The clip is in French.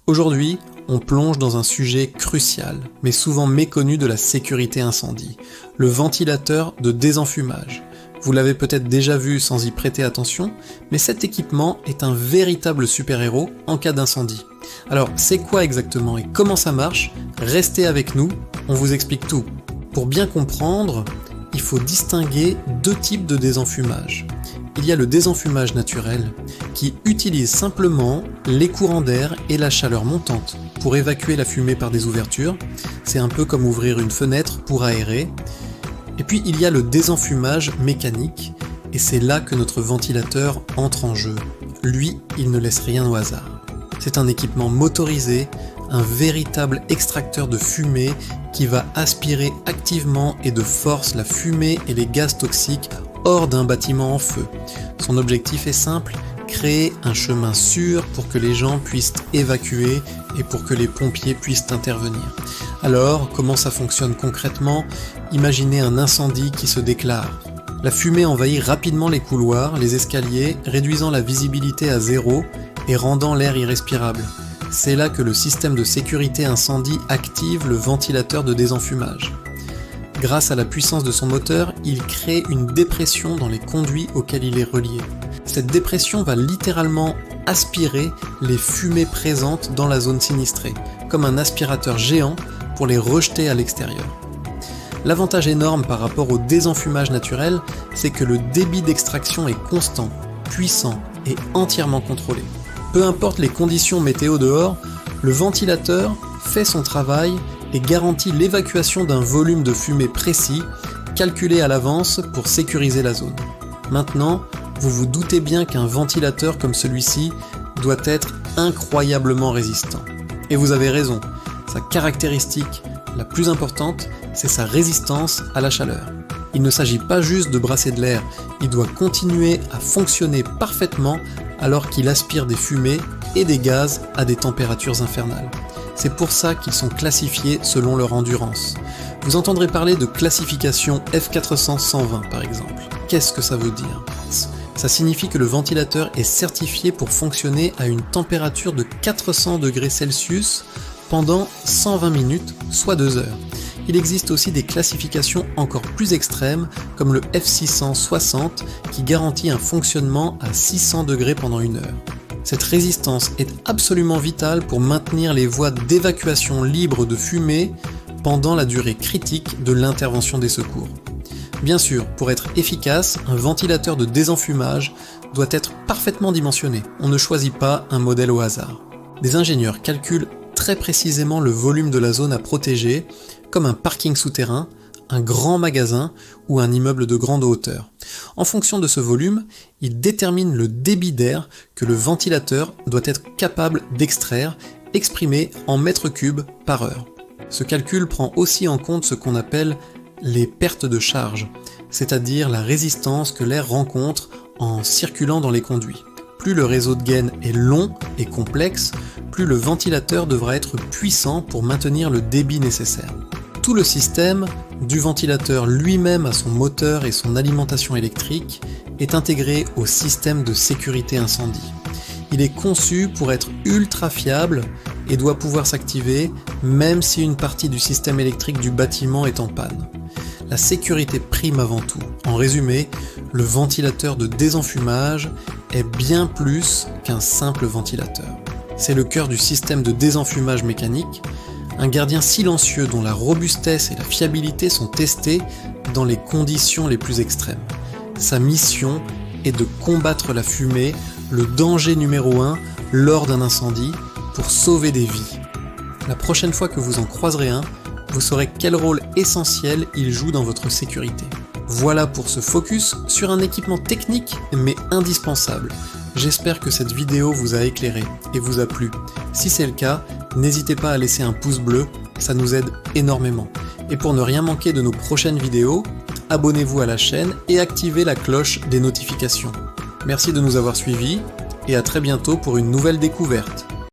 Aujourd'hui, on plonge dans un sujet crucial, mais souvent méconnu de la sécurité incendie, le ventilateur de désenfumage. Vous l'avez peut-être déjà vu sans y prêter attention, mais cet équipement est un véritable super-héros en cas d'incendie. Alors, c'est quoi exactement et comment ça marche? Restez avec nous, on vous explique tout. Pour bien comprendre, il faut distinguer deux types de désenfumage. Il y a le désenfumage naturel, qui utilise simplement les courants d'air et la chaleur montante pour évacuer la fumée par des ouvertures. C'est un peu comme ouvrir une fenêtre pour aérer. Et puis il y a le désenfumage mécanique, et c'est là que notre ventilateur entre en jeu. Lui, il ne laisse rien au hasard. C'est un équipement motorisé, un véritable extracteur de fumée qui va aspirer activement et de force la fumée et les gaz toxiques hors d'un bâtiment en feu. Son objectif est simple, créer un chemin sûr pour que les gens puissent évacuer et pour que les pompiers puissent intervenir. Alors, comment ça fonctionne concrètement? Imaginez un incendie qui se déclare. La fumée envahit rapidement les couloirs, les escaliers, réduisant la visibilité à zéro et rendant l'air irrespirable. C'est là que le système de sécurité incendie active le ventilateur de désenfumage. Grâce à la puissance de son moteur, il crée une dépression dans les conduits auxquels il est relié. Cette dépression va littéralement aspirer les fumées présentes dans la zone sinistrée, comme un aspirateur géant pour les rejeter à l'extérieur. L'avantage énorme par rapport au désenfumage naturel, c'est que le débit d'extraction est constant, puissant et entièrement contrôlé. Peu importe les conditions météo dehors, le ventilateur fait son travail et garantit l'évacuation d'un volume de fumée précis, calculé à l'avance pour sécuriser la zone. Maintenant, vous vous doutez bien qu'un ventilateur comme celui-ci doit être incroyablement résistant. Et vous avez raison, sa caractéristique la plus importante, c'est sa résistance à la chaleur. Il ne s'agit pas juste de brasser de l'air, il doit continuer à fonctionner parfaitement alors qu'il aspire des fumées et des gaz à des températures infernales. C'est pour ça qu'ils sont classifiés selon leur endurance. Vous entendrez parler de classification F400-120 par exemple. Qu'est-ce que ça veut dire? Ça signifie que le ventilateur est certifié pour fonctionner à une température de 400 degrés Celsius pendant 120 minutes, soit 2 heures. Il existe aussi des classifications encore plus extrêmes, comme le F660, qui garantit un fonctionnement à 600 degrés pendant 1 heure. Cette résistance est absolument vitale pour maintenir les voies d'évacuation libres de fumée pendant la durée critique de l'intervention des secours. Bien sûr, pour être efficace, un ventilateur de désenfumage doit être parfaitement dimensionné. On ne choisit pas un modèle au hasard. Des ingénieurs calculent très précisément le volume de la zone à protéger, comme un parking souterrain, un grand magasin ou un immeuble de grande hauteur. En fonction de ce volume, ils déterminent le débit d'air que le ventilateur doit être capable d'extraire, exprimé en mètres cubes par heure. Ce calcul prend aussi en compte ce qu'on appelle les pertes de charge, c'est-à-dire la résistance que l'air rencontre en circulant dans les conduits. Plus le réseau de gaines est long et complexe, plus le ventilateur devra être puissant pour maintenir le débit nécessaire. Tout le système, du ventilateur lui-même à son moteur et son alimentation électrique, est intégré au système de sécurité incendie. Il est conçu pour être ultra fiable et doit pouvoir s'activer même si une partie du système électrique du bâtiment est en panne. La sécurité prime avant tout. En résumé, le ventilateur de désenfumage est bien plus qu'un simple ventilateur. C'est le cœur du système de désenfumage mécanique, un gardien silencieux dont la robustesse et la fiabilité sont testées dans les conditions les plus extrêmes. Sa mission est de combattre la fumée, le danger numéro 1 lors d'un incendie, pour sauver des vies. La prochaine fois que vous en croiserez un, vous saurez quel rôle essentiel il joue dans votre sécurité. Voilà pour ce focus sur un équipement technique mais indispensable. J'espère que cette vidéo vous a éclairé et vous a plu. Si c'est le cas, n'hésitez pas à laisser un pouce bleu, ça nous aide énormément. Et pour ne rien manquer de nos prochaines vidéos, abonnez-vous à la chaîne et activez la cloche des notifications. Merci de nous avoir suivis et à très bientôt pour une nouvelle découverte.